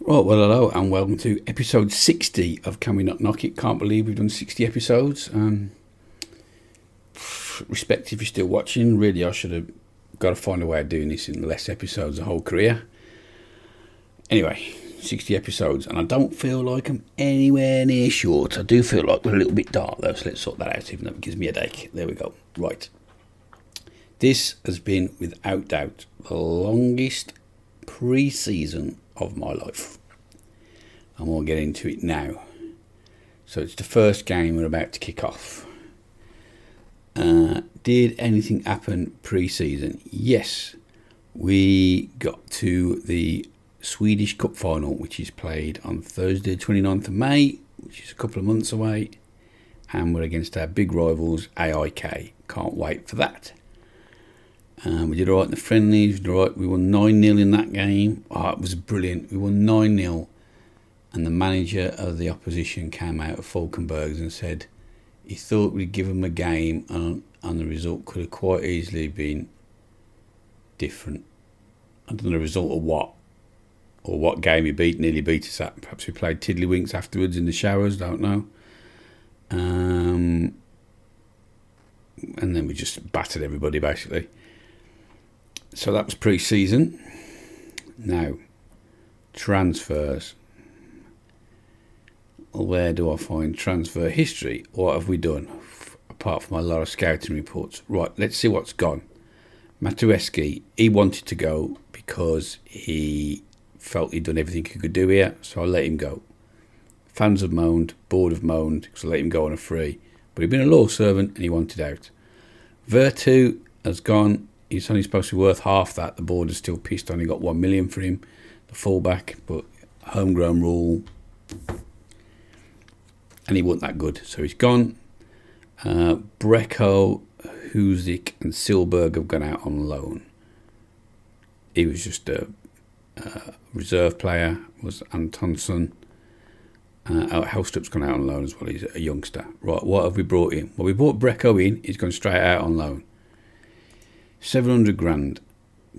Right, well, hello and welcome to episode 60 of Can We Not Knock It? Can't believe we've done 60 episodes. Respect if you're still watching. Really, I should have got to find a way of doing this in less episodes the whole career. Anyway, 60 episodes, and I don't feel like I'm anywhere near short. I do feel like we're a little bit dark though, so let's sort that out, even though it gives me a headache. There we go. Right. This has been, without doubt, the longest pre-season of my life, and we'll get into it now. So it's the first game we're about to kick off. Did anything happen pre-season? Yes, we got to the Swedish Cup final, which is played on Thursday 29th of May, which is a couple of months away, and we're against our big rivals AIK. Can't wait for that. We did alright in the friendlies. We won 9-0 in that game. It was brilliant. We won 9-0, and the manager of the opposition came out of Falkenbergs and said he thought we'd give him a game, and the result could have quite easily been different. I don't know the result of what, or what game he nearly beat us at. Perhaps we played tiddlywinks afterwards in the showers, don't know. And then we just battered everybody, basically. So that was pre-season. Now, transfers. Where do I find transfer history? What have we done? Apart from a lot of scouting reports. Right, let's see what's gone. Matuszewski, he wanted to go because he felt he'd done everything he could do here, so I let him go. Fans have moaned, board have moaned, because I let him go on a free. But he'd been a law servant and he wanted out. Vertu has gone. He's only supposed to be worth half that. The board is still pissed on. He got 1 million for him, the fullback, but homegrown rule, and he wasn't that good, so he's gone. Brecko, Huzik, and Silberg have gone out on loan. He was just a reserve player. Was Antonsson. Helstrup's gone out on loan as well. He's a youngster. Right, what have we brought in? Well, we brought Brecko in. He's gone straight out on loan. 700 grand.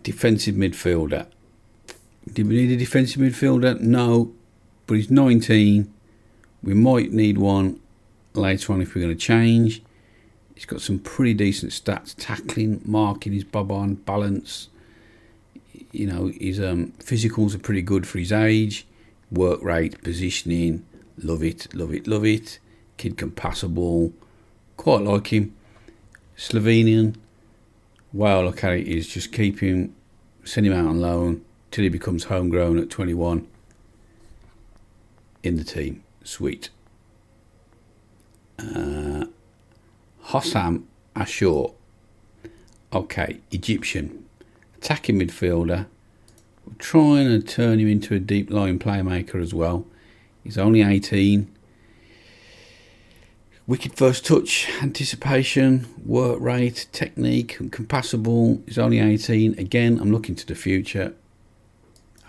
Defensive midfielder. Did we need a defensive midfielder? No, but he's 19. We might need one later on if we're going to change. He's got some pretty decent stats. Tackling, marking, his bob on, balance. You know, his physicals are pretty good for his age. Work rate, positioning, love it, love it, love it. Kid can pass a ball. Quite like him. Slovenian. Way I look at it is just keep him, send him out on loan till he becomes homegrown at 21 in the team. Sweet. Hossam Ashur. Okay, Egyptian. Attacking midfielder. We're trying to turn him into a deep line playmaker as well. He's only 18. Wicked first touch, anticipation, work rate, technique, can pass the ball. He's only 18. Again, I'm looking to the future.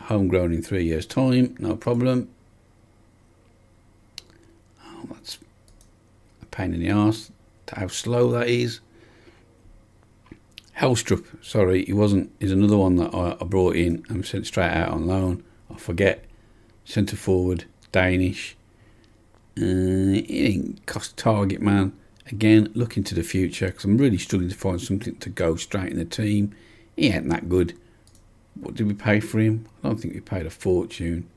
Homegrown in 3 years' time, no problem. Oh, that's a pain in the arse. How slow that is. Helstrup, sorry, he wasn't. He's another one that I brought in and sent straight out on loan. I forget. Centre forward, Danish. It ain't cost target man. Again, looking to the future because I'm really struggling to find something to go straight in the team. He ain't that good. What did we pay for him? I don't think we paid a fortune.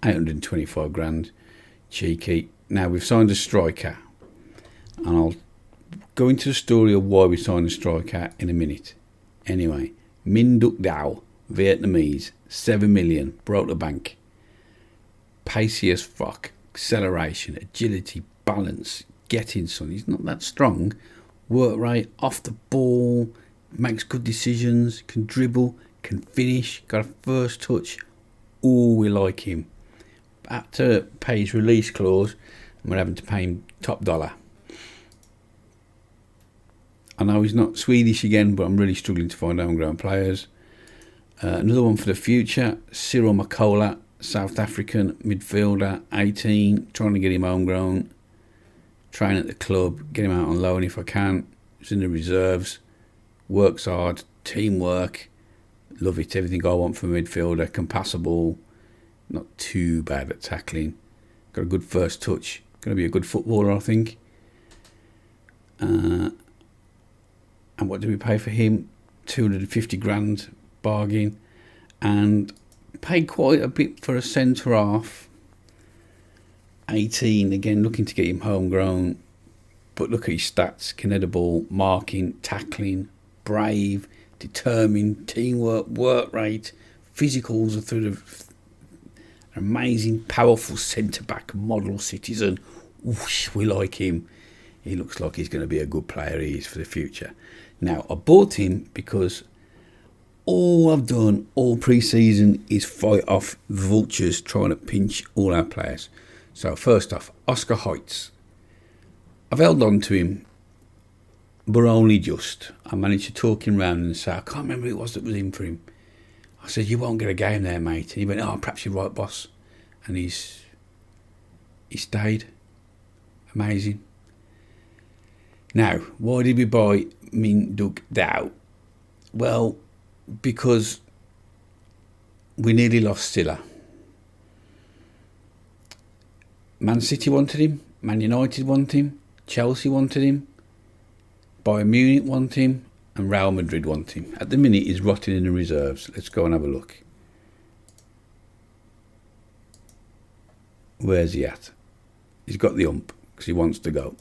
825 grand. Cheeky. Now we've signed a striker, and I'll go into the story of why we signed a striker in a minute. Anyway, Min Duc Dao, Vietnamese, 7 million, broke the bank. Pacey as fuck, acceleration, agility, balance, getting son. He's not that strong. Work rate, off the ball, makes good decisions, can dribble, can finish, got a first touch. Oh, we like him. Had to pay his release clause, and we're having to pay him top dollar. I know he's not Swedish again, but I'm really struggling to find homegrown players. Another one for the future, Cyril Makola, South African midfielder, 18, trying to get him homegrown. Train at the club, get him out on loan if I can. He's in the reserves, works hard, teamwork, Love it. Everything I want from a midfielder. Can pass a ball. Not too bad at tackling. Got a good first touch. Going to be a good footballer, I think. And what did we pay for him? 250 grand bargain. And paid quite a bit for a centre half. 18, again, looking to get him homegrown. But look at his stats. Can head a ball, marking, tackling, brave, determined, teamwork, work rate, physicals are through the amazing, powerful centre-back model citizen. Whoosh, we like him. He looks like he's going to be a good player, he is, for the future. Now, I bought him because all I've done all pre-season is fight off vultures trying to pinch all our players. So, first off, Oscar Heitz. I've held on to him, but only just. I managed to talk him round and say, I can't remember who it was that was in for him. I said, you won't get a game there, mate. And he went, oh, perhaps you're right, boss. And he stayed. Amazing. Now, why did we buy Min Duk Dao? Well, because we nearly lost Silla. Man City wanted him. Man United wanted him. Chelsea wanted him. Bayern Munich wanted him. And Real Madrid want him. At the minute, he's rotting in the reserves. Let's go and have a look. Where's he at? He's got the ump because he wants to go.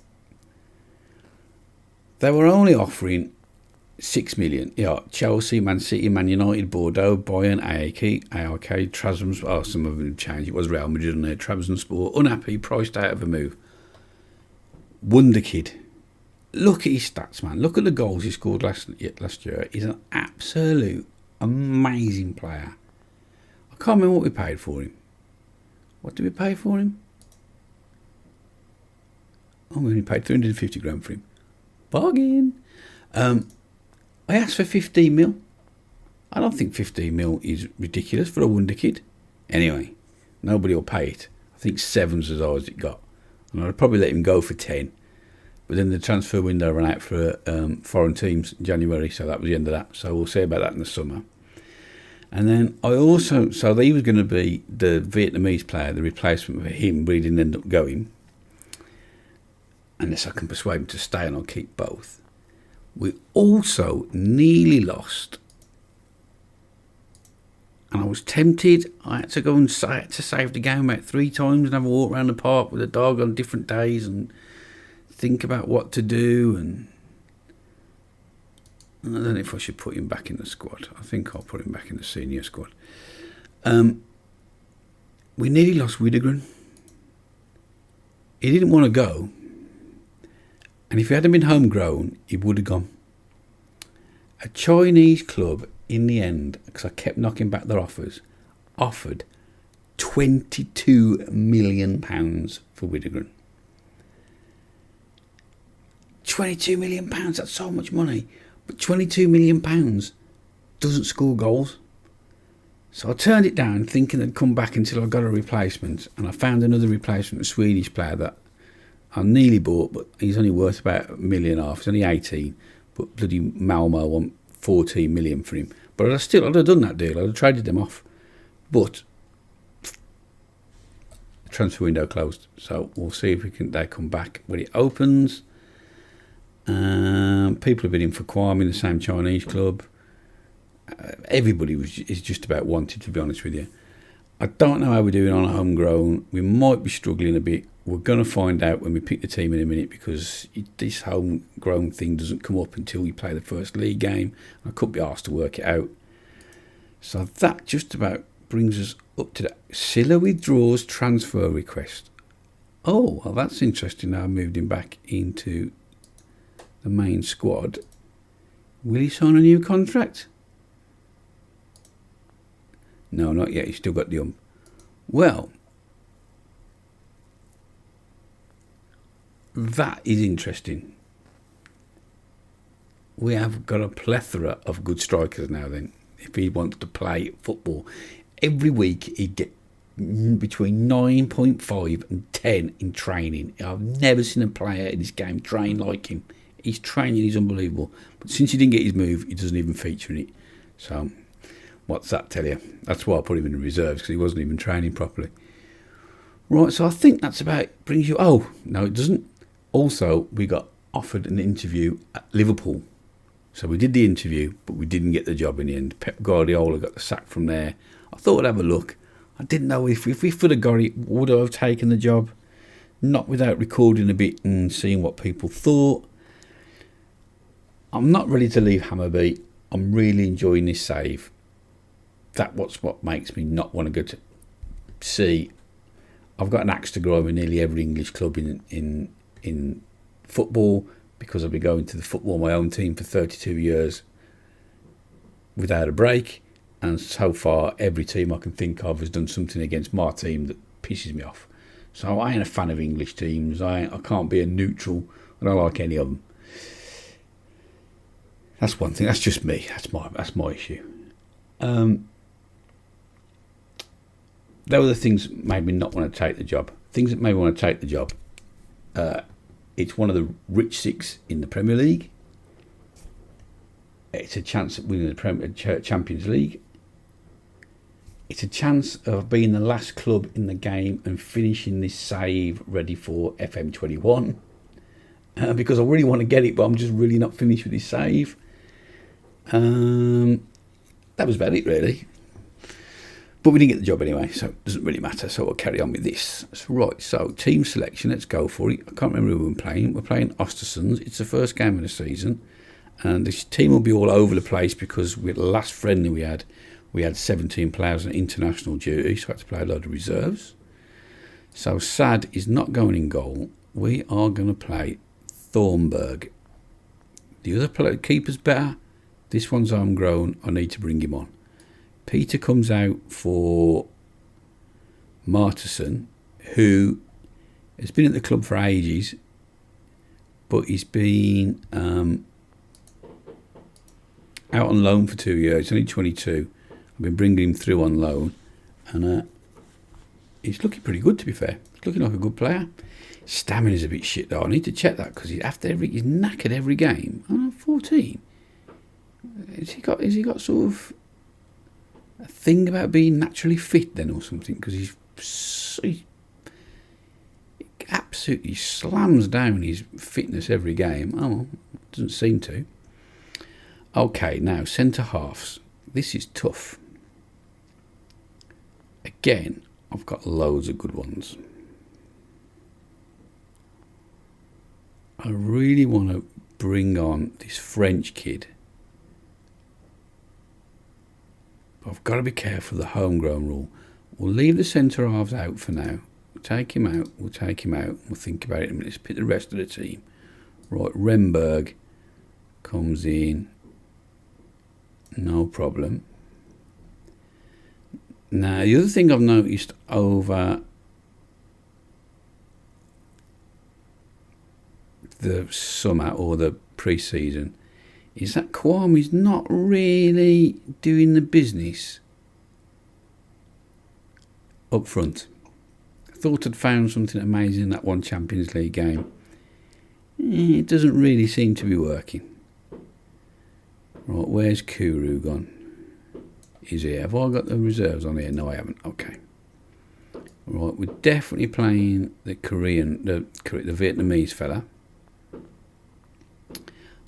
They were only offering 6 million. Yeah, Chelsea, Man City, Man United, Bordeaux, Bayern, AEK, Trabzonspor. Oh, some of them changed. It was Real Madrid and there. Trabzonspor. Unhappy, priced out of a move. Wonder kid. Look at his stats, man. Look at the goals he scored last year. He's an absolute amazing player. I can't remember what we paid for him. What did we pay for him? Oh, we only paid 350 grand for him. Bargain. I asked for 15 mil. I don't think 15 mil is ridiculous for a wonder kid. Anyway, nobody will pay it. I think 7's as high as it got. And I'd probably let him go for 10. But then the transfer window ran out for foreign teams in January, so that was the end of that. So we'll see about that in the summer. And then I also, so he was going to be the Vietnamese player, the replacement for him, but he didn't end up going. Unless I can persuade him to stay and I'll keep both. We also nearly lost. And I was tempted. I had to go and save the game about 3 times and have a walk around the park with the dog on different days and think about what to do. And I don't know if I should put him back in the squad. I think I'll put him back in the senior squad. We nearly lost Widegren. He didn't want to go. And if he hadn't been homegrown, he would have gone. A Chinese club, in the end, because I kept knocking back their offers, offered £22 million for Widegren. £22 million, that's so much money. But £22 million doesn't score goals. So I turned it down, thinking they'd come back until I got a replacement. And I found another replacement, a Swedish player that I nearly bought, but he's only worth about $1.5 million. He's only 18, but bloody Malmo want 14 million for him. But I'd have done that deal. I'd have traded them off. But the transfer window closed, so we'll see if they come back when it opens. People have been in for Kwame in the same Chinese club. Everybody is just about wanted, to be honest with you. I don't know how we're doing on a homegrown. We might be struggling a bit. We're going to find out when we pick the team in a minute, because this homegrown thing doesn't come up until we play the first league game. I could be asked to work it out. So that just about brings us up to that. Silla withdraws transfer request. Oh, well, that's interesting. Now I moved him back into the main squad. Will he sign a new contract? No, not yet. He's still got the ump. Well, that is interesting. We have got a plethora of good strikers now then. If he wants to play football, every week he'd get between 9.5 and 10 in training. I've never seen a player in this game train like him. His training is unbelievable. But since he didn't get his move, he doesn't even feature in it. So What's that tell you? That's why I put him in the reserves, because he wasn't even training properly. Right, so I think that's about brings you... Oh, no, it doesn't. Also, we got offered an interview at Liverpool. So we did the interview, but we didn't get the job in the end. Pep Guardiola got the sack from there. I thought I'd have a look. I didn't know if we would have got it, would I have taken the job? Not without recording a bit and seeing what people thought. I'm not ready to leave Hammarby. I'm really enjoying this save. That's what makes me not want to go to see. I've got an axe to grind with nearly every English club in football, because I've been going to the football my own team for 32 years without a break, and so far every team I can think of has done something against my team that pisses me off. So I ain't a fan of English teams. I can't be a neutral. I don't like any of them. That's one thing. That's just me. That's my issue. There were the things that made me not want to take the job. Things that made me want to take the job. It's one of the rich six in the Premier League. It's a chance at winning the Champions League. It's a chance of being the last club in the game and finishing this save ready for FM2020. Because I really want to get it, but I'm just really not finished with this save. That was about it, really. But we didn't get the job anyway, so it doesn't really matter. So we'll carry on with this. Right, so team selection, let's go for it. I can't remember who we're playing. We're playing Östersund. It's the first game of the season. And this team will be all over the place because with the last friendly we had 17 players on international duty, so I had to play a load of reserves. So Sad is not going in goal. We are going to play Thornberg. The other keeper's better. This one's homegrown. I need to bring him on. Peter comes out for Martinson, who has been at the club for ages, but he's been out on loan for 2 years. He's only 22. I've been bringing him through on loan, and he's looking pretty good, to be fair. He's looking like a good player. Stamina's a bit shit, though. I need to check that, because he's knackered every game. I'm 14. Has he got sort of a thing about being naturally fit then or something? Because he absolutely slams down his fitness every game. Oh, doesn't seem to. Okay, now centre halves. This is tough. Again, I've got loads of good ones. I really want to bring on this French kid. I've got to be careful of the homegrown rule. We'll leave the centre halves out for now. We'll take him out. We'll think about it in a minute. Let's pick the rest of the team. Right, Remberg comes in. No problem. Now, the other thing I've noticed over the summer or the pre-season is that Kwame's not really doing the business up front. I thought I'd found something amazing in that one Champions League game. It doesn't really seem to be working. Right, where's Kuru gone? Is he? Have I got the reserves on here? No, I haven't. Okay. Right, we're definitely playing the Vietnamese fella.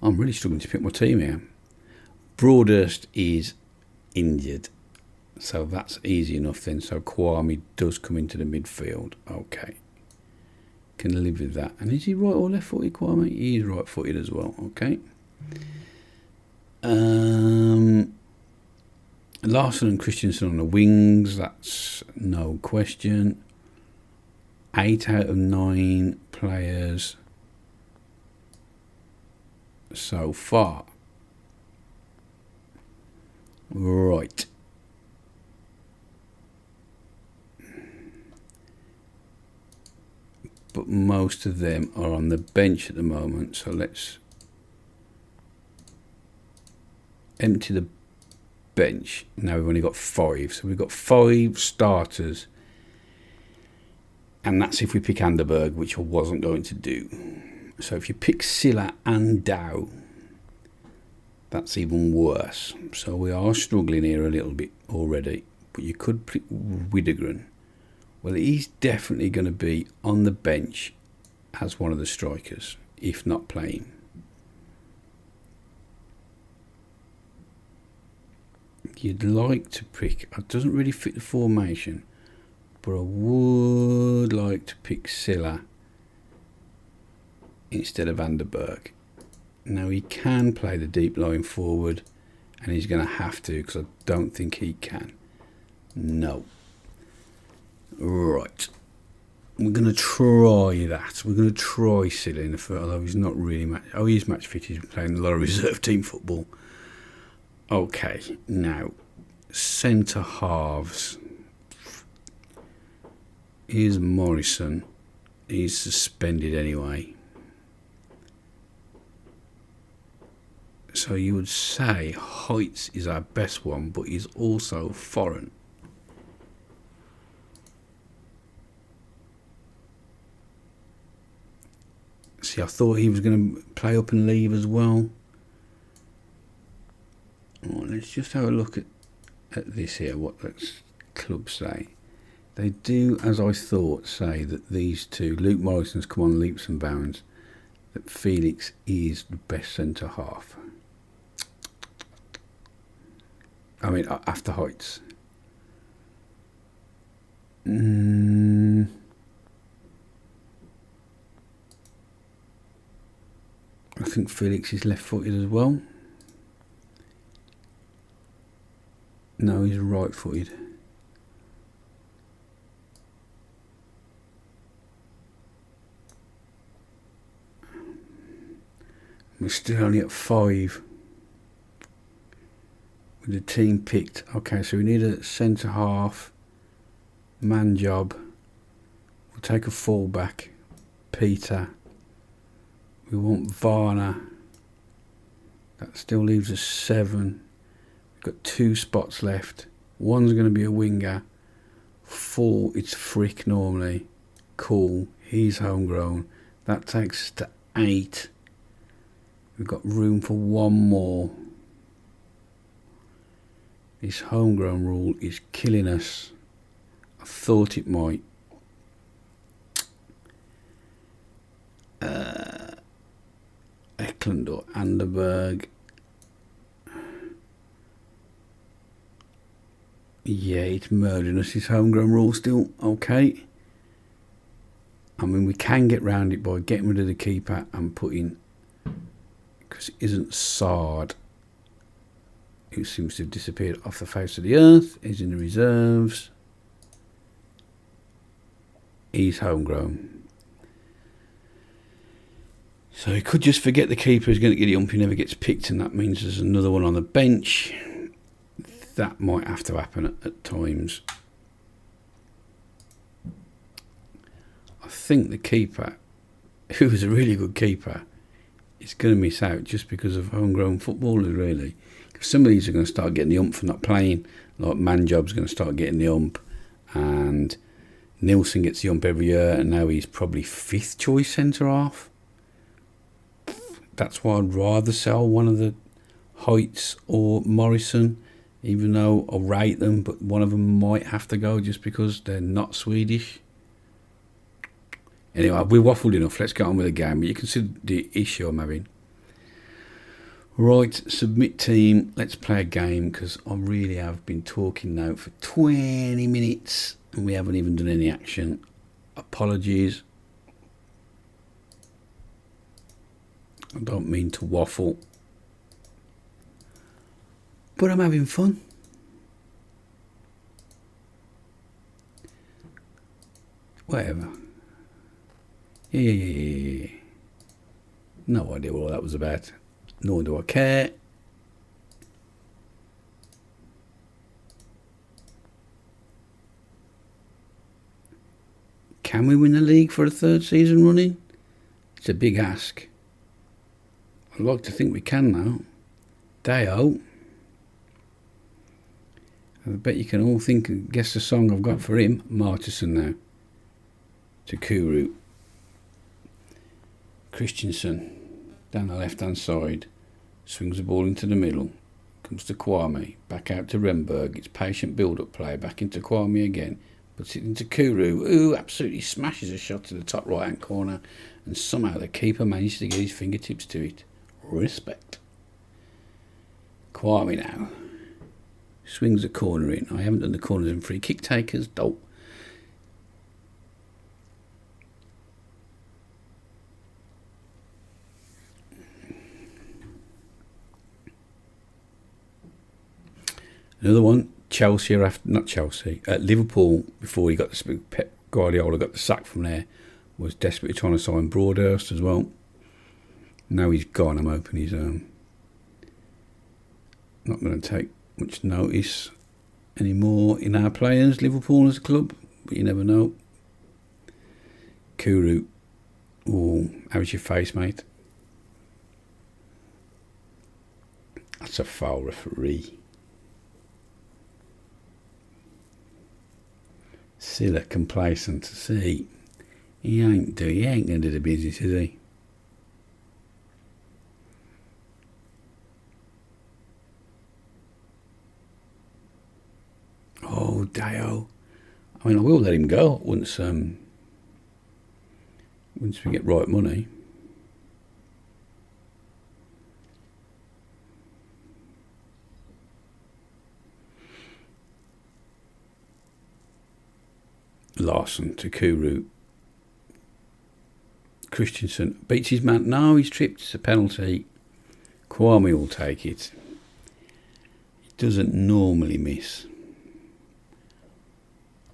I'm really struggling to pick my team here. Broadhurst is injured, so that's easy enough then. So Kwame does come into the midfield. Okay. Can live with that. And is he right or left-footed, Kwame? He is right-footed as well. Okay. Larson and Christensen on the wings. That's no question. 8 out of 9 players so far. Right. But most of them are on the bench at the moment, so let's empty the bench. Now we've only got 5, so we've got 5 starters, and that's if we pick Anderberg, which I wasn't going to do. So if you pick Silla and Dow, That's even worse. So we are struggling here a little bit already. But you could pick Widegren. Well, he's definitely going to be on the bench as one of the strikers, if not playing. You'd like to pick, it doesn't really fit the formation, but I would like to pick Silla instead of Vanderberg. Now he can play the deep line forward, and he's going to have to, because I don't think he can. No. Right. We're going to try that. We're going to try Silla in the first, although he's not really match. Oh, he is match fit. He's playing a lot of reserve team football. Okay, now centre halves. Here's Morrison. He's suspended anyway. So you would say Heights is our best one, but he's also foreign. See, I thought he was going to play up and leave as well. Right, let's just have a look at this here, what the club say. They do, as I thought, say that these two, Luke Morrison's come on leaps and bounds, that Felix is the best centre half. I mean, after Heights. I think Felix is left-footed as well. No, he's right-footed. We're still only at 5 with the team picked. Okay, so we need a centre half, man job. We'll take a fullback, Peter. We want Varner. That still leaves us 7. We've got 2 spots left. One's going to be a winger. 4, it's Frick normally. Cool, he's homegrown. That takes us to 8. We've got room for 1 more. This homegrown rule is killing us. I thought it might. Eklund or Anderberg. Yeah, it's murdering us. This homegrown rule still okay. I mean, we can get round it by getting rid of the keeper and putting, because it isn't Sard, who seems to have disappeared off the face of the earth. He's in the reserves. He's homegrown. So he could just forget the keeper. He's going to get the ump. He never gets picked, and that means there's another one on the bench. That might have to happen at times. I think the keeper, who was a really good keeper, is going to miss out just because of homegrown footballers, really. Because some of these are going to start getting the ump for not playing. Like Manjob's going to start getting the ump, and Nielsen gets the ump every year, and now he's probably 5th choice centre half. That's why I'd rather sell one of the Heights or Morrison, even though I'll rate them, but one of them might have to go just because they're not Swedish. Anyway, we waffled enough. Let's get on with the game. But you can see the issue I'm having. Right, submit team. Let's play a game, because I really have been talking now for 20 minutes and we haven't even done any action. Apologies. I don't mean to waffle, but I'm having fun. Whatever. Yeah. No idea what that was about. Nor do I care. Can we win the league for a 3rd season running? It's a big ask. I'd like to think we can now. Deo. I bet you can all think and guess the song I've got for him. Martinson now. Takuru. Christensen down the left hand side. Swings the ball into the middle. Comes to Kwame. Back out to Renberg. It's patient build-up play. Back into Kwame again. Puts it into Kuru. Ooh, absolutely smashes a shot to the top right-hand corner. And somehow the keeper managed to get his fingertips to it. Respect. Kwame now. Swings the corner in. I haven't done the corners and free kick takers. Dope. Another one, Chelsea Liverpool, before he got Pep Guardiola got the sack from there, was desperately trying to sign Broadhurst as well. Now he's gone. I'm hoping he's not going to take much notice anymore in our players, Liverpool as a club, but you never know. Kuru, oh, how's your face, mate? That's a foul, referee. Silla complacent to see. He ain't going to do the business, is he? Oh, Deo. I mean, I will let him go once we get right money. Larson to Kuru. Christensen beats his man. No, he's tripped. It's a penalty. Kwame will take it. He doesn't normally miss.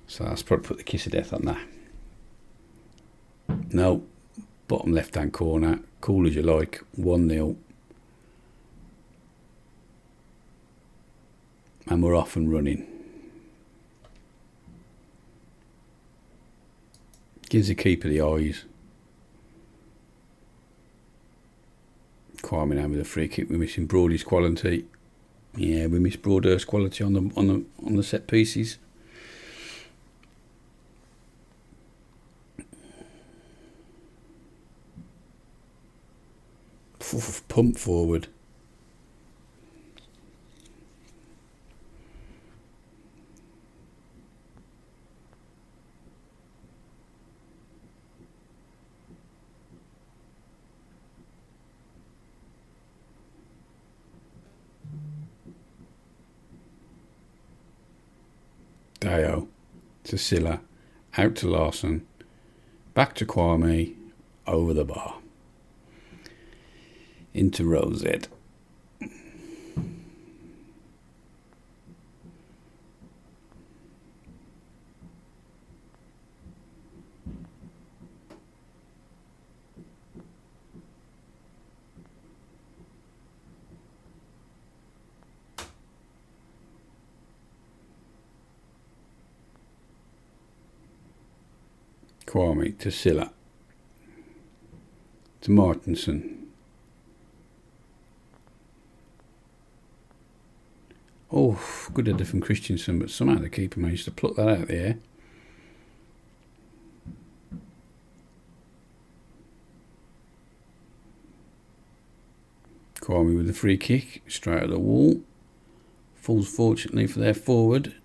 So that's probably put the kiss of death on that. No. Bottom left-hand corner. Cool as you like. 1-0. And we're off and running. Gives the keeper the eyes. Kwame now with a free kick. We're missing Broadie's quality. Yeah, we miss Broadhurst's quality on the set pieces. Pump forward. Deo to Silla, out to Larson, back to Kwame, over the bar, into Rosette. Kwame to Silla, to Martinson. Oh, good header from Christensen, but somehow the keeper managed to pluck that out of the air. Kwame with the free kick, straight at the wall. Falls fortunately for their forward.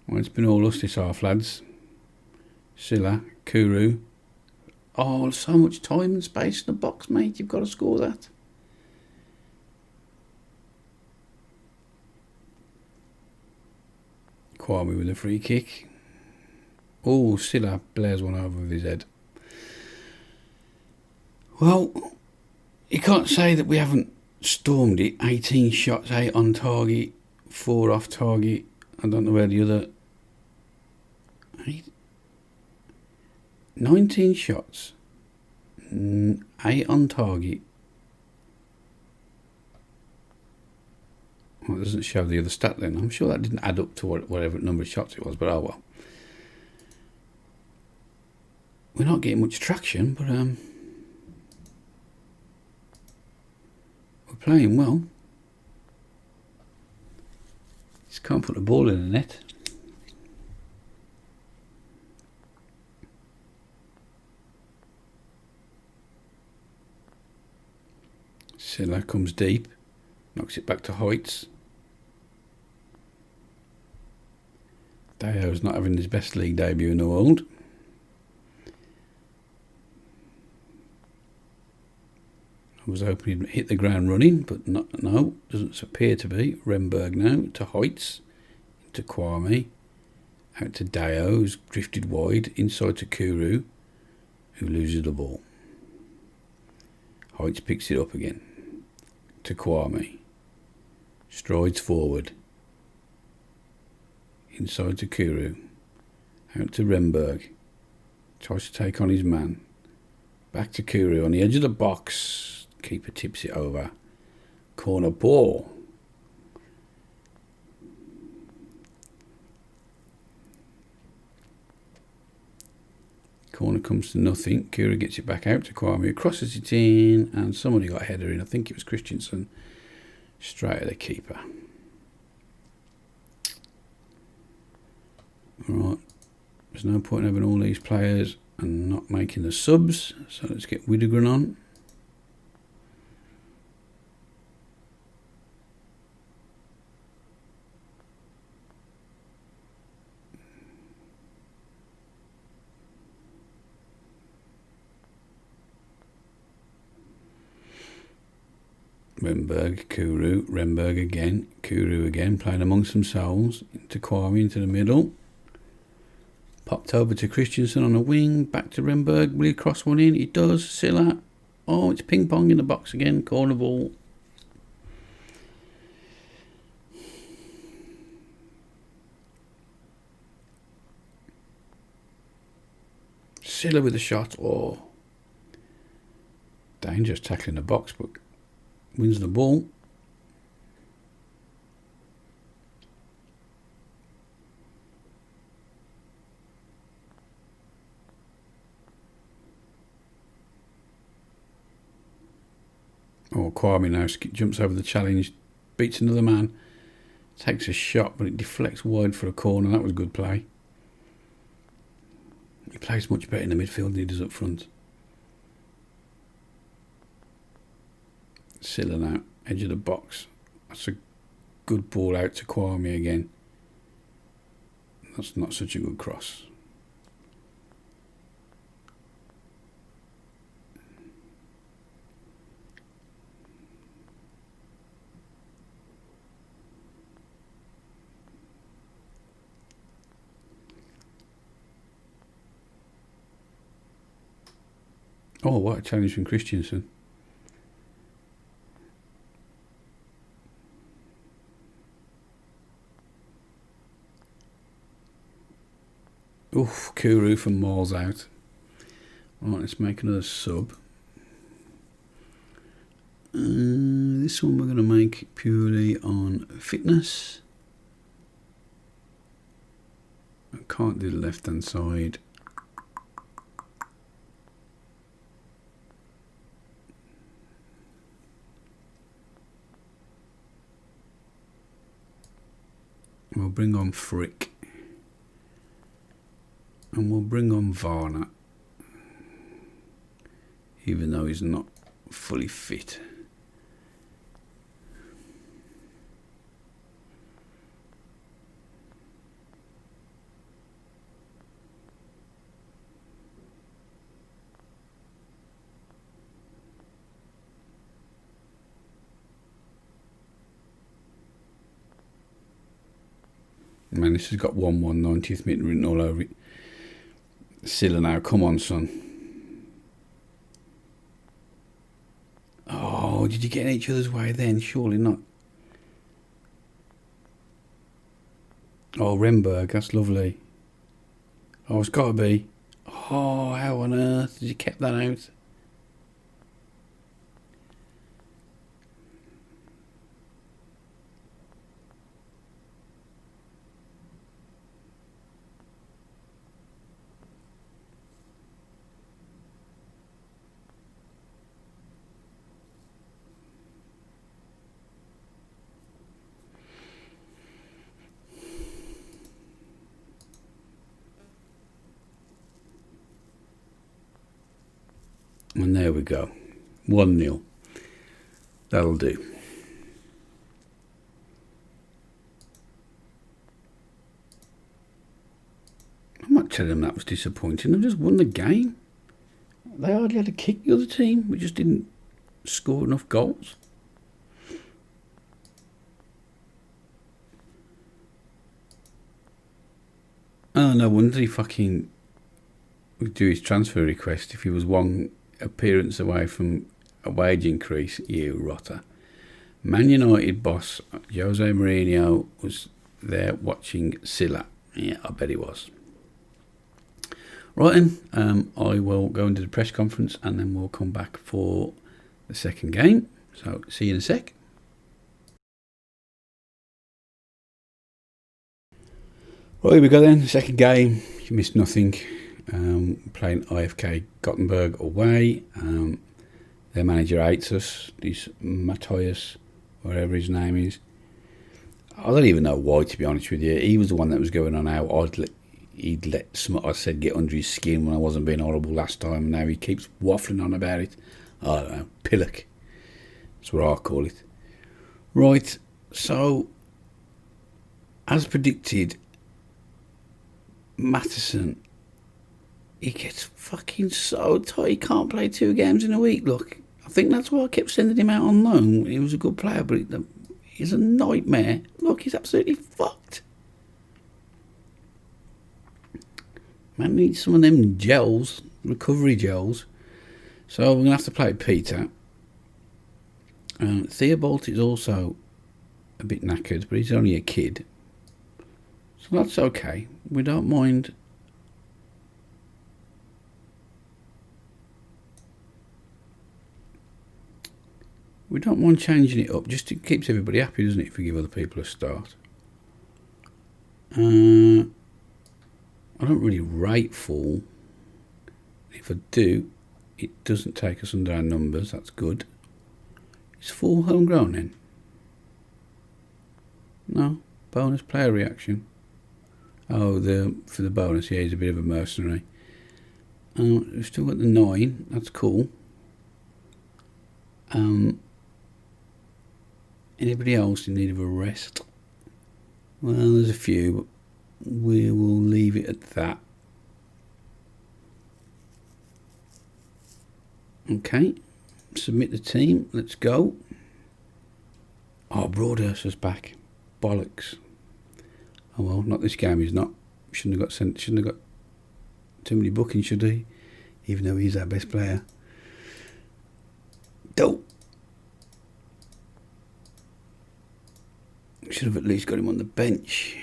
Well, it's been all us this half, lads. Silla, Kuru. Oh, so much time and space in the box, mate. You've got to score that. Kwame with a free kick. Oh, Silla blares one over with his head. Well, you can't say that we haven't stormed it. 18 shots, 8 on target, 4 off target. I don't know where the other... 19 shots, 8 on target. Well, it doesn't show the other stat then. I'm sure that didn't add up to whatever number of shots it was, but oh well. We're not getting much traction, but we're playing well. Just can't put the ball in the net. Silla comes deep, knocks it back to Hoyts. Dayo's not having his best league debut in the world. I was hoping he'd hit the ground running, but no, doesn't appear to be. Remberg now to Hoyts, into Kwame, out to Dayo, who's drifted wide, inside to Kuru, who loses the ball. Hoyts picks it up again, to Kwame, strides forward, inside to Kuru, out to Remberg, tries to take on his man, back to Kuru on the edge of the box. Keeper tips it over. Corner ball. Corner comes to nothing. Kura gets it back out to Kwame, who crosses it in, and somebody got a header in. I think it was Christensen. Straight at the keeper. Alright. There's no point in having all these players and not making the subs. So let's get Widegren on. Remberg, Kuru, Remberg again, Kuru again, playing amongst themselves, into Kwame, into the middle. Popped over to Christensen on the wing, back to Remberg, will he cross one in? He does, Silla. Oh, it's ping pong in the box again, corner ball. Silla with a shot, oh. Dangerous tackling the box, but wins the ball. Oh, Kwame now jumps over the challenge, beats another man, takes a shot, but it deflects wide for a corner. That was good play. He plays much better in the midfield than he does up front. Silla now, edge of the box. That's a good ball out to Kwame again. That's not such a good cross. Oh, what a challenge from Christensen. Oof, Kuru from miles out. Right, let's make another sub. This one we're going to make purely on fitness. I can't do the left hand side. We'll bring on Frick. And we'll bring on Varner. Even though he's not fully fit. Man, this has got 1-1, 90th minute written all over it. Silla now, come on, son. Oh, did you get in each other's way then? Surely not. Oh, Remberg, that's lovely. Oh, it's got to be. Oh, how on earth did you keep that out? And there we go. 1-0. That'll do. I'm not telling them that was disappointing. They've just won the game. They hardly had to kick the other team. We just didn't score enough goals. Oh, no wonder he fucking would do his transfer request if he was one appearance away from a wage increase. You rotter. Man United boss Jose Mourinho was there watching Silla. Yeah, I bet he was. Right then, I will go into the press conference and then we'll come back for the second game. So, see you in a sec. Right, here we go then. Second game. You missed nothing. Playing IFK Gothenburg away. Their manager hates us. This Matthias, whatever his name is. I don't even know why, to be honest with you. He was the one that was going on how he'd let I said get under his skin when I wasn't being horrible last time. Now he keeps waffling on about it. I don't know. Pillock. That's what I call it. Right. So, as predicted, Matheson, he gets fucking so tight. He can't play 2 games in a week. Look, I think that's why I kept sending him out on loan. He was a good player, but he's a nightmare. Look, he's absolutely fucked. Man needs some of them gels, recovery gels. So we're going to have to play Peter. Theobald is also a bit knackered, but he's only a kid. So that's okay. We don't mind. We don't mind changing it up. Just it keeps everybody happy, doesn't it, if we give other people a start. I don't really rate full. If I do, it doesn't take us under our numbers. That's good. Is full homegrown then? No. Bonus player reaction. Oh, for the bonus, yeah, he's a bit of a mercenary. We've still got the 9. That's cool. Anybody else in need of a rest? Well, there's a few, but we will leave it at that. Okay, submit the team. Let's go. Oh, Broadhurst's back. Bollocks. Oh well, not this game. He's not. Shouldn't have got sent. Shouldn't have got too many bookings, should he? Even though he's our best player. Dope. Should have at least got him on the bench.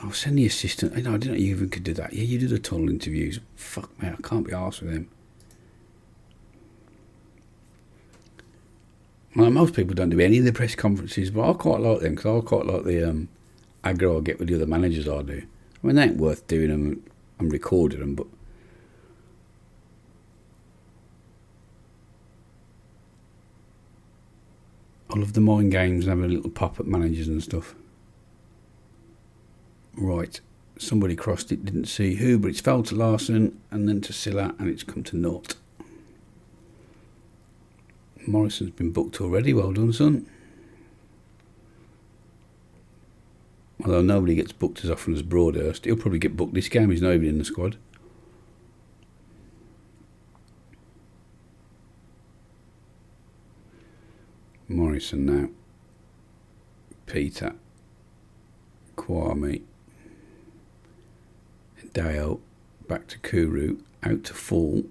I'll send the assistant. I didn't know you even could do that. Yeah, you do the tunnel interviews. Fuck me, I can't be arsed with them. Well, most people don't do any of the press conferences, but I quite like them because I quite like the aggro I get with the other managers I do. I mean, they ain't worth doing them and recording them, but I love the mind games and having a little pop at managers and stuff. Right, somebody crossed it, didn't see who, but it's fell to Larson and then to Silla and it's come to naught. Morrison's been booked already, well done, son. Although nobody gets booked as often as Broadhurst. He'll probably get booked this game, he's not even in the squad. Morrison now. Peter. Kwame. Dale. Back to Kuru. Out to Fall.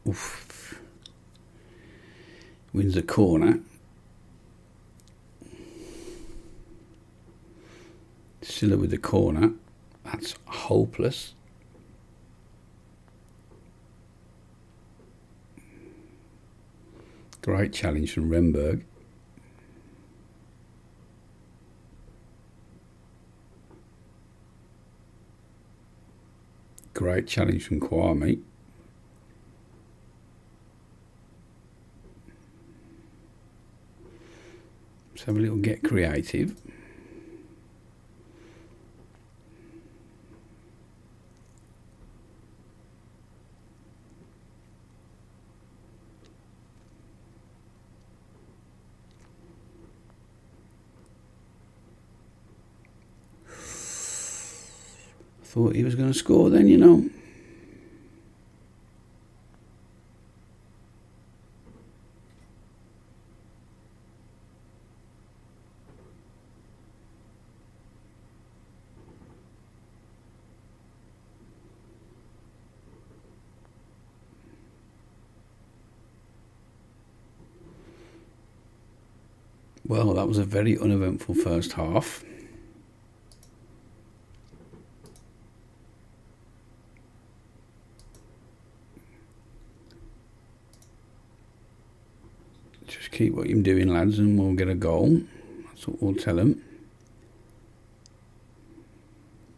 Oof. Wins the corner. Silla with the corner. That's hopeless. Great challenge from Remberg. Great challenge from Kwame. Let's have a little get creative. Thought he was going to score then, you know. Well, that was a very uneventful first half. Just keep what you're doing, lads, and we'll get a goal. That's what we'll tell them.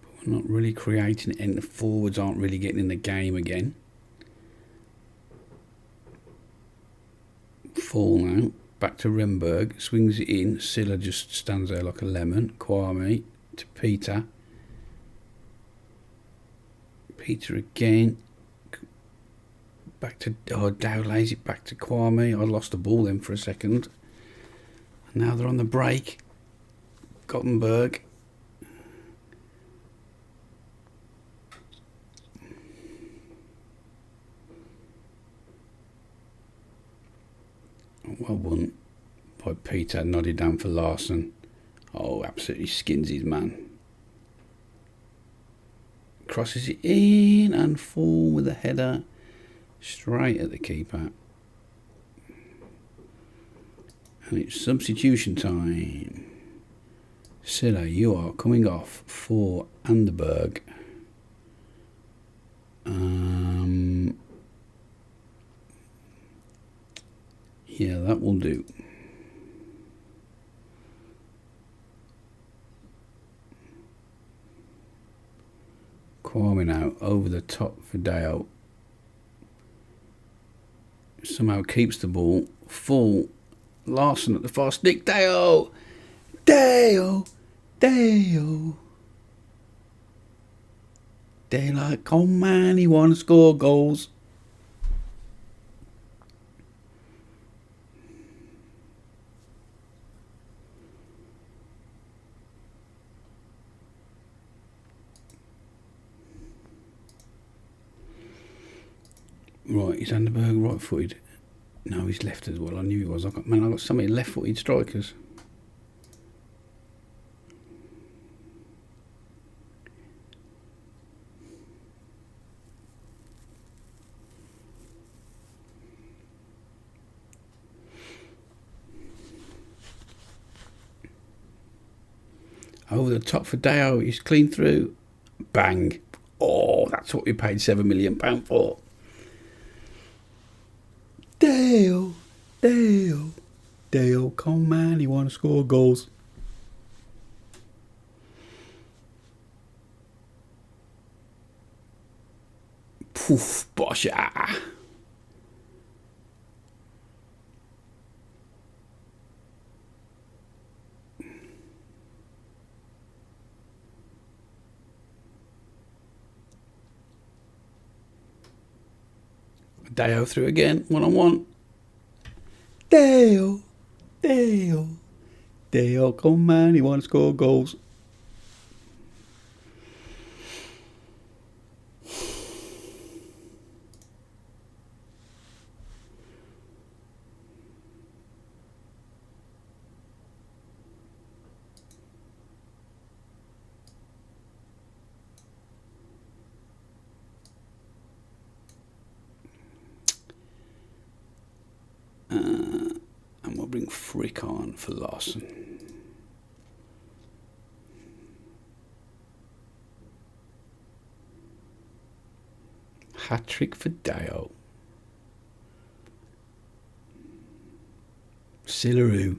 But we're not really creating it, and the forwards aren't really getting in the game again. Fall now. Back to Remberg, swings it in. Silla just stands there like a lemon. Kwame to Peter. Peter again. Back to Dow lays it back to Kwame. I lost the ball then for a second. And now they're on the break. Gothenburg. Well won by Peter, nodded down for Larson. Oh, absolutely skins his man. Crosses it in and full with a header straight at the keeper. And it's substitution time. Silla, you are coming off for Anderberg. Yeah, that will do. Kwame now over the top for Dale. Somehow keeps the ball full. Larson at the far stick. Dale! Dale! Dale! Dale, come man, he wants to score goals. Right, is Anderberg right-footed? No, he's left as well. I knew he was. I got so many left-footed strikers. Over the top for Deo. He's clean through. Bang. Oh, that's what we paid £7 million for. Dale, Dale, Dale, come man, he want to score goals. Poof, bosha. Dale through again, one-on-one. Dale, Dale, Dale, come man, he want to score goals. And we'll bring Frick on for Larson. Hat-trick for Dale. Silaroo.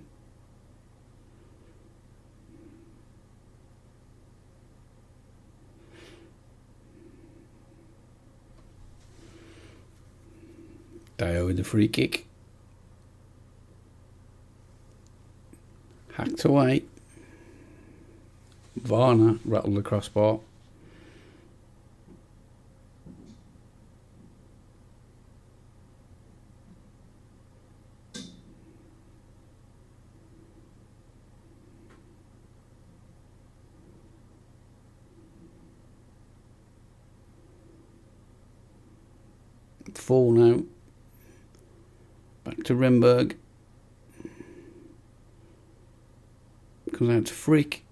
Dale with the free kick. Hacked away. Varner rattled the crossbar. Fall now. Back to Renberg. Comes out to Frick.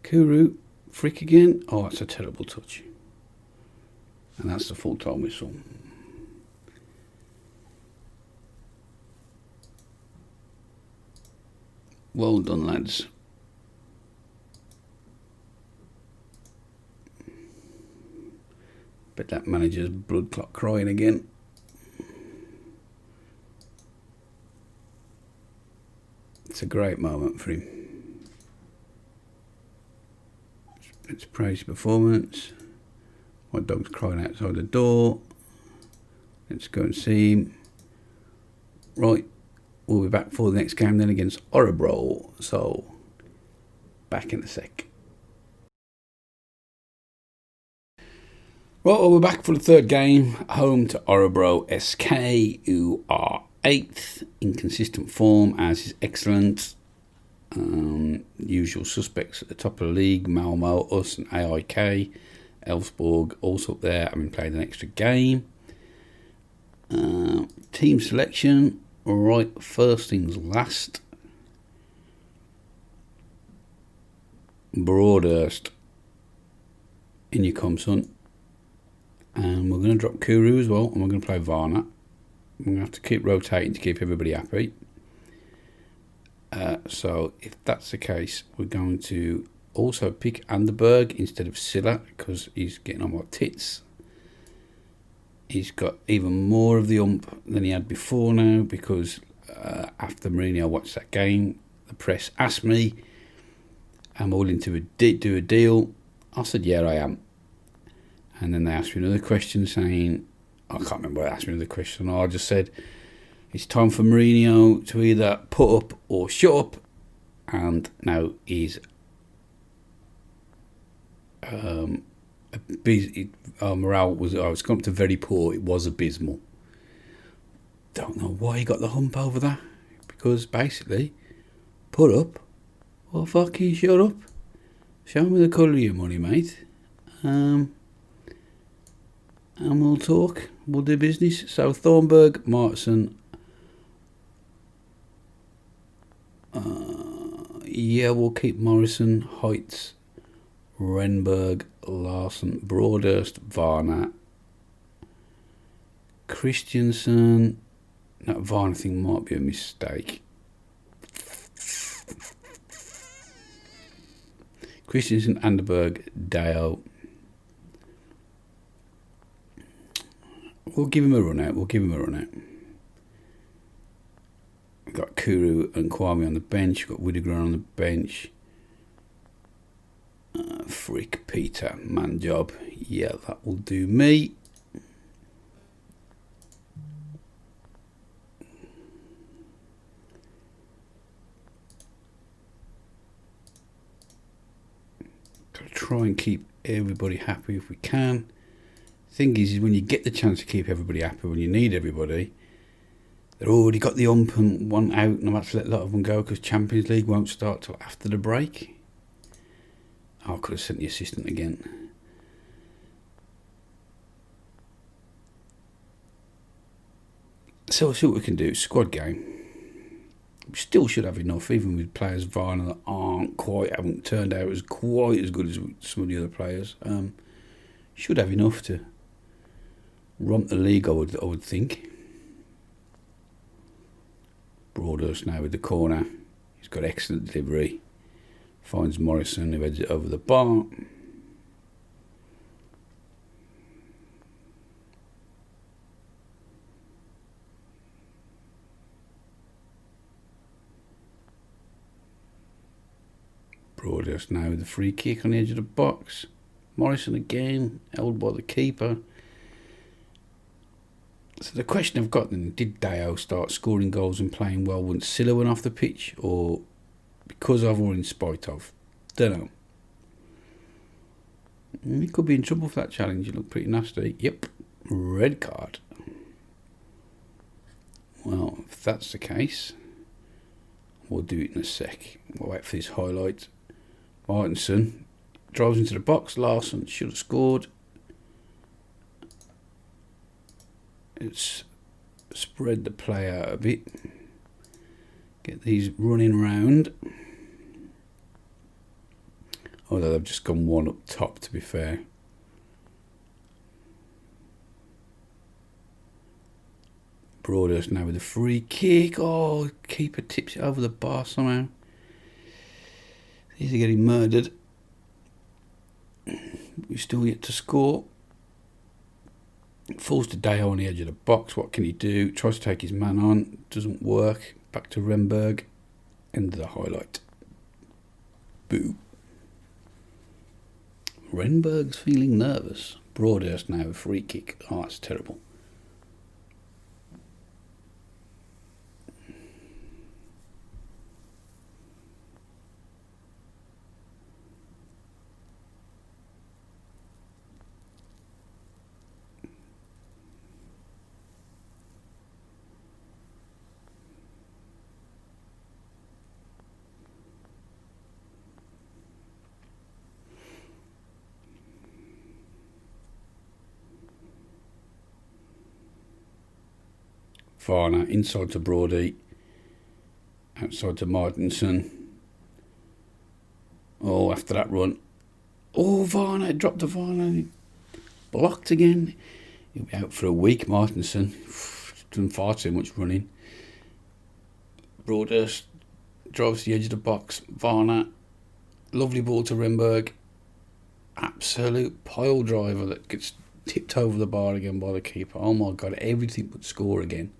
Kuru. Frick again. Oh, that's a terrible touch. And that's the full-time whistle. Well done, lads. Bet that manager's blood clot crying again. It's a great moment for him. Let's praise his performance. My dog's crying outside the door. Let's go and see him. Right, we'll be back for the next game then against Orebro. So, back in a sec. Right, well, we're back for the third game. Home to Orebro SK, who are 8th. Inconsistent form, as is excellent. Usual suspects at the top of the league. Malmo, us and AIK. Elfsborg also up there, having played an extra game. Team selection. Right, first things last. Broadhurst. In you come, son. And we're going to drop Kuru as well, and we're going to play Varna. We're going to have to keep rotating to keep everybody happy. So if that's the case, we're going to also pick Anderberg instead of Silla, because he's getting on my tits. He's got even more of the ump than he had before now, because after Mourinho watched that game, the press asked me, am I willing to do a deal? I said, yeah, I am. And then they asked me another question saying, I can't remember what they asked me another question. I just said, it's time for Mourinho to either put up or shut up. And now he's morale was, I was gone up to very poor. It was abysmal. Don't know why he got the hump over that. Because basically, put up or fucking shut up. Show me the colour of your money, mate. And we'll talk. We'll do business. So Thornberg, Martson. Yeah, we'll keep Morrison, Heitz, Renberg, Larson, Broadhurst, Varna, Christiansen. That Varna thing might be a mistake. Christiansen, Anderberg, Dale. We'll give him a run out. We've got Kuru and Kwame on the bench. We've got Widegren on the bench. Frick, Peter, man job. Yeah, that will do me. Gotta try and keep everybody happy if we can. Thing is when you get the chance to keep everybody happy, when you need everybody, they've already got the ump and one out, and I've had to let a lot of them go because Champions League won't start till after the break. I could have sent the assistant again. So we'll see what we can do. Squad game. We still should have enough, even with players Varna that haven't turned out as quite as good as some of the other players. Should have enough to romp the league, I would think. Broadhurst now with the corner. He's got excellent delivery. Finds Morrison, who heads it over the bar. Broadhurst now with the free kick on the edge of the box. Morrison again, held by the keeper. So the question I've got then, did Deo start scoring goals and playing well once Silla went off the pitch, or because of or in spite of? Don't know. He could be in trouble for that challenge. He looked pretty nasty. Yep, red card. Well, if that's the case, we'll do it in a sec. We'll wait for this highlight. Martinson, drives into the box. Larsson should have scored. It's spread the play out a bit. Get these running round. Although they've just gone one up top, to be fair. Broadhurst now with a free kick. Oh, keeper tips it over the bar somehow. These are getting murdered. We're still yet to score. Falls to Dale on the edge of the box. What can he do? Tries to take his man on. Doesn't work. Back to Renberg. End of the highlight. Boo. Renberg's feeling nervous. Broadhurst now a free kick. Oh, that's terrible. Varner inside to Brody, outside to Martinson. Oh, after that run. Oh, Varner, dropped to Varner. Blocked again. He'll be out for a week, Martinson. Done far too much running. Broadhurst drives to the edge of the box. Varner, lovely ball to Renberg. Absolute pile driver that gets tipped over the bar again by the keeper. Oh my God, everything but score again.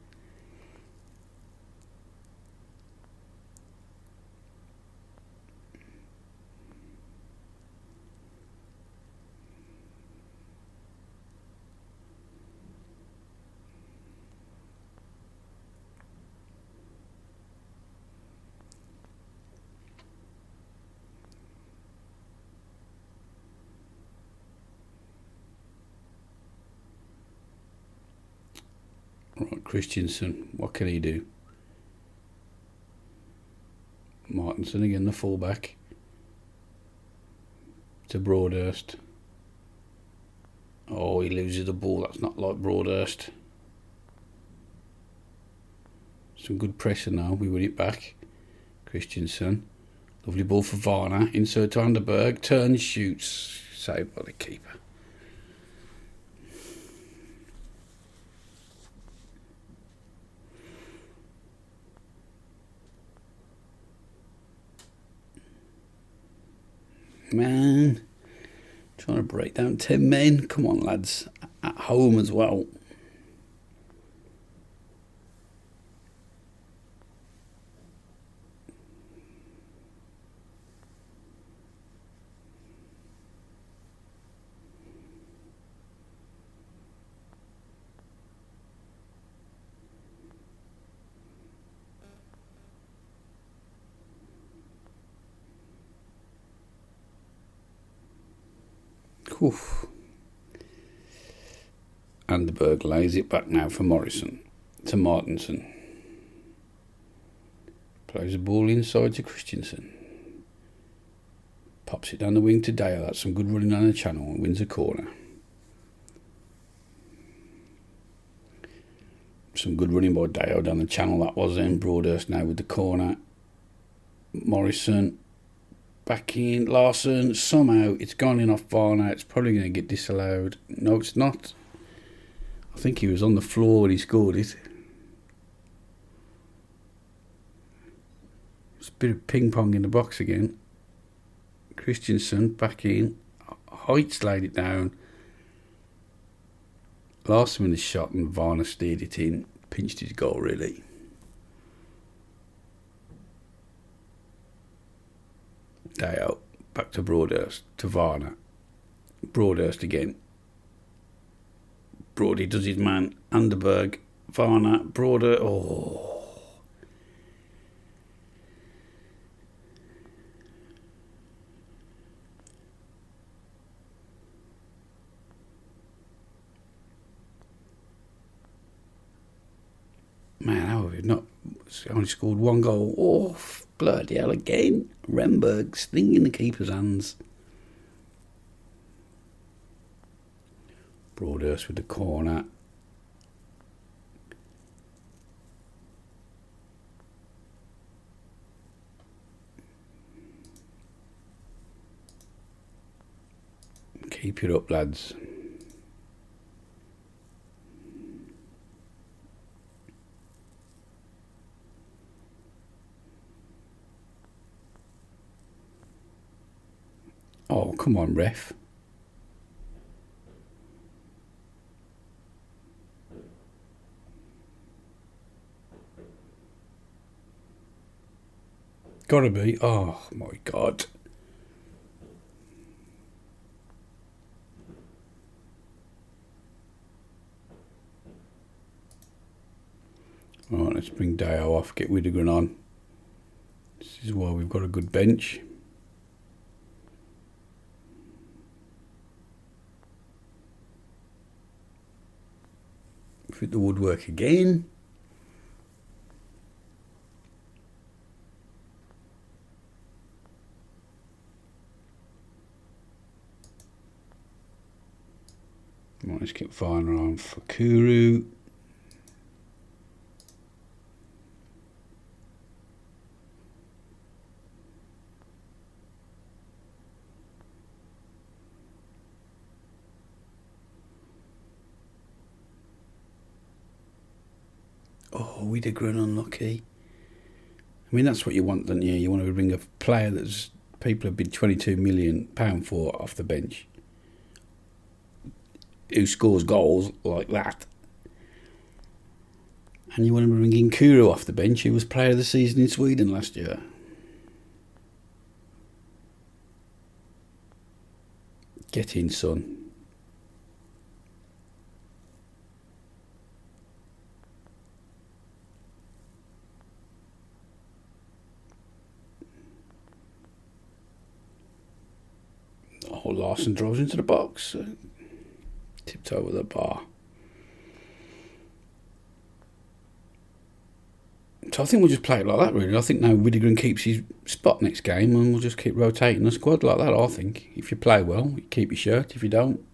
Right, Christensen, what can he do? Martinson again, the fullback. To Broadhurst. Oh, he loses the ball. That's not like Broadhurst. Some good pressure now. We win it back. Christensen. Lovely ball for Varner. Insert to Anderberg. Turns, shoots. Saved by the keeper. Man, trying to break down 10 men. Come on, lads. At home as well. Oof. Anderberg lays it back now for Morrison. To Martinson. Plays the ball inside to Christensen. Pops it down the wing to Dale. That's some good running on the channel and wins a corner. Some good running by Dale down the channel. That was then. Broadhurst now with the corner. Morrison. Back in, Larsson, somehow it's gone in off Varner. It's probably going to get disallowed. No, it's not. I think he was on the floor when he scored it. It's a bit of ping pong in the box again. Christensen back in. Heights laid it down. Larsson with the shot and Varner steered it in. Pinched his goal really. Dale, back to Broadhurst, to Varner. Broadhurst again. Brody does his man. Anderberg, Varner, Broader. Oh. Man, how have we not only scored one goal? Oh, bloody hell again. Renberg stinging the keeper's hands. Broadhurst with the corner. Keep it up, lads. Oh, come on, ref. Gotta be. Oh, my God. Alright, let's bring Deo off, get Widegren on. This is why we've got a good bench. Fit the woodwork again. Right, let's keep firing around for Kuru. Oh, Widegren unlucky. I mean, that's what you want, don't you? You want to bring a player that's people have bid £22 million for off the bench, who scores goals like that. And you want to bring in Kuru off the bench, who was player of the season in Sweden last year. Get in, son. Oh, Larson drives into the box. Tipped over the bar. So I think we'll just play it like that, really. I think now Widegren keeps his spot next game and we'll just keep rotating the squad like that, I think. If you play well, you keep your shirt. If you don't,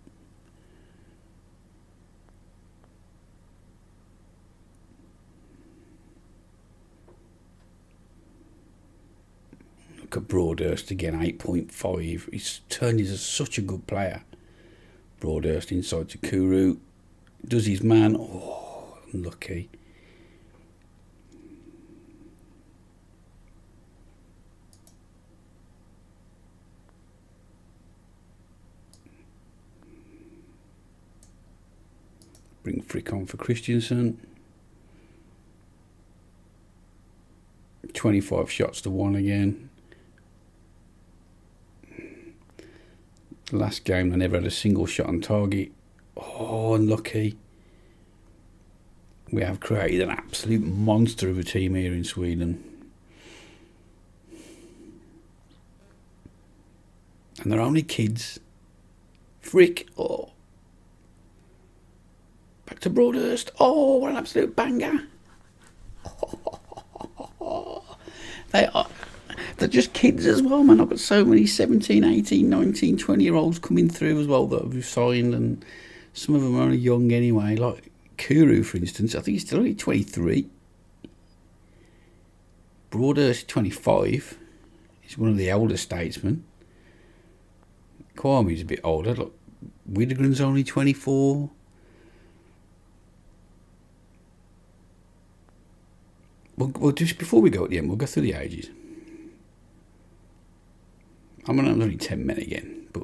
look at Broadhurst again, 8.5. He's turned into such a good player. Broadhurst inside to Kuru. Does his man. Oh, unlucky. Bring Frick on for Christensen. 25 shots to 1 again. Last game they never had a single shot on target. Oh, unlucky. We have created an absolute monster of a team here in Sweden. And they're only kids. Frick. Oh. Back to Broadhurst. Oh, what an absolute banger. They're just kids as well, man. I've got so many 17, 18, 19, 20-year-olds coming through as well that we've signed, and some of them are only young anyway. Like Kuru, for instance, I think he's still only 23. Broadhurst, 25. He's one of the elder statesmen. Kwame's a bit older. Look, Widegren's only 24. Well, just before we go at the end, we'll go through the ages. I mean, I'm only 10 men again, but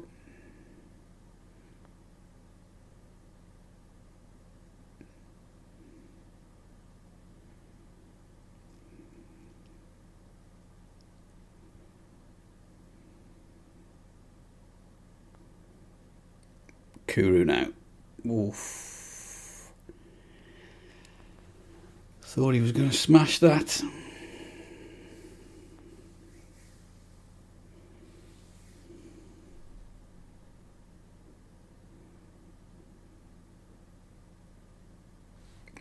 Kuru now. Oof. Thought he was going to smash that.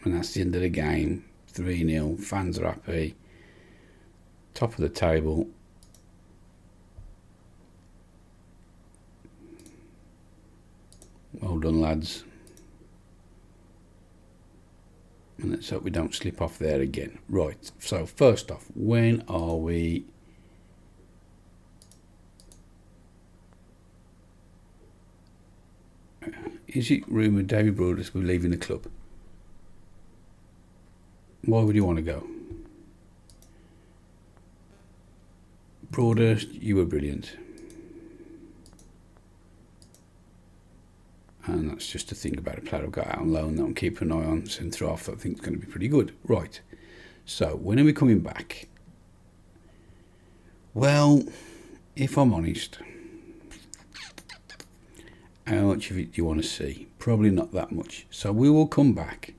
And that's the end of the game. 3-0. Fans are happy. Top of the table. Well done, lads. And let's hope we don't slip off there again. Right, so first off, when are we... Is it rumoured David Broadhurst will be leaving the club? Why would you want to go? Broadhurst, you were brilliant. And that's just a thing about a player I've got out on loan that I'm keeping an eye on. Centre half that I think is going to be pretty good. Right. So, when are we coming back? Well, if I'm honest, how much of it do you want to see? Probably not that much. So, we will come back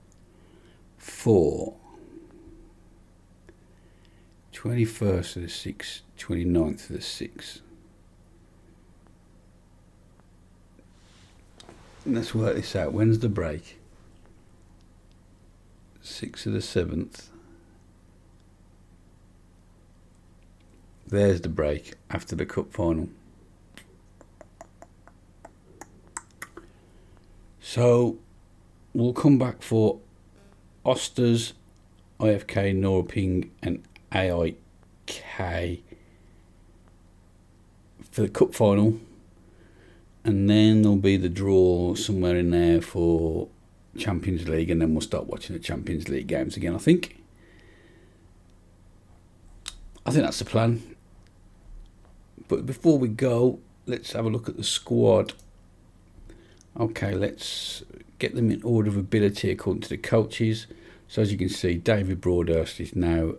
for 21st of the 6th, 29th of the 6th. Let's work this out. When's the break? 6th of the 7th. There's the break after the cup final. So we'll come back for Osters, IFK, Norping and AIK for the cup final. And then there'll be the draw somewhere in there for Champions League, and then we'll start watching the Champions League games again, I think. I think that's the plan. But before we go, let's have a look at the squad. Okay, let's get them in order of ability according to the coaches. So as you can see, David Broadhurst is now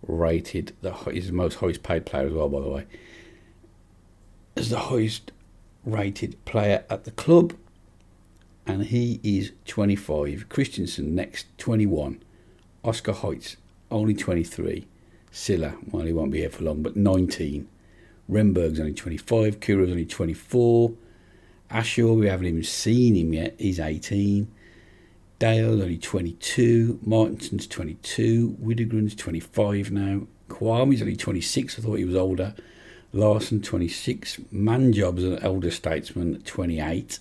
rated, he's the most highest paid player as well, by the way, as the highest rated player at the club, and he is 25. Christensen next, 21. Oscar Heitz only 23. Silla, well, he won't be here for long, but 19. Renberg's only 25. Kura's only 24. Asher, we haven't even seen him yet, he's 18. Dale's only 22. Martinson's 22. Widegren's 25 now. Kwame's only 26. I thought he was older. Larson 26, Manjob's an elder statesman 28.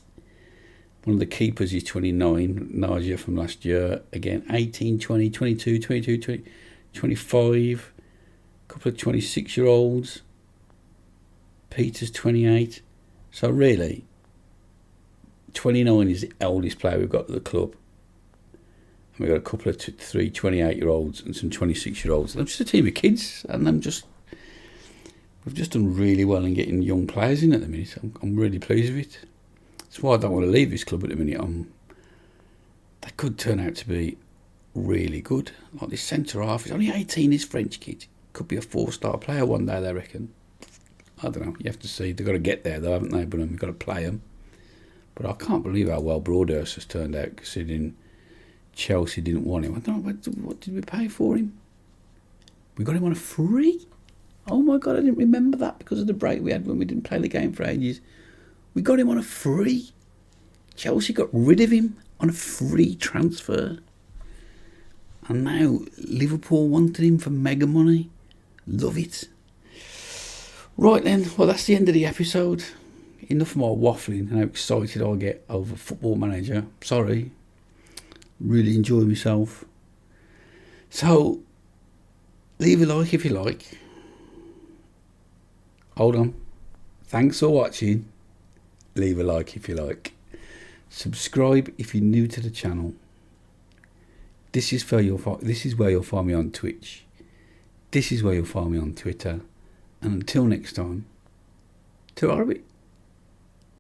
One of the keepers is 29, Nadia from last year, again 18, 20, 22, 22, 20, 25, a couple of 26-year-olds. Peter's 28. So really, 29 is the eldest player we've got at the club. And we've got a couple of three 28-year-olds and some 26-year-olds. I'm just a team of kids, and we've just done really well in getting young players in at the minute. I'm really pleased with it. That's why I don't want to leave this club at the minute. They could turn out to be really good. Like this centre half, he's only 18, this French kid. Could be a 4-star player one day, they reckon. I don't know, you have to see. They've got to get there though, haven't they? But we've got to play them. But I can't believe how well Broadhurst has turned out, considering Chelsea didn't want him. I don't know, what did we pay for him? We got him on a free? Oh my God, I didn't remember that because of the break we had when we didn't play the game for ages. We got him on a free. Chelsea got rid of him on a free transfer. And now Liverpool wanted him for mega money. Love it. Right then, well, that's the end of the episode. Enough more waffling and how excited I get over Football Manager. Sorry. Really enjoy myself. So, leave a like if you like. Hold on. Thanks for watching. Leave a like if you like. Subscribe if you're new to the channel. This is where you'll find me on Twitch. This is where you'll find me on Twitter. And until next time, to Arabic.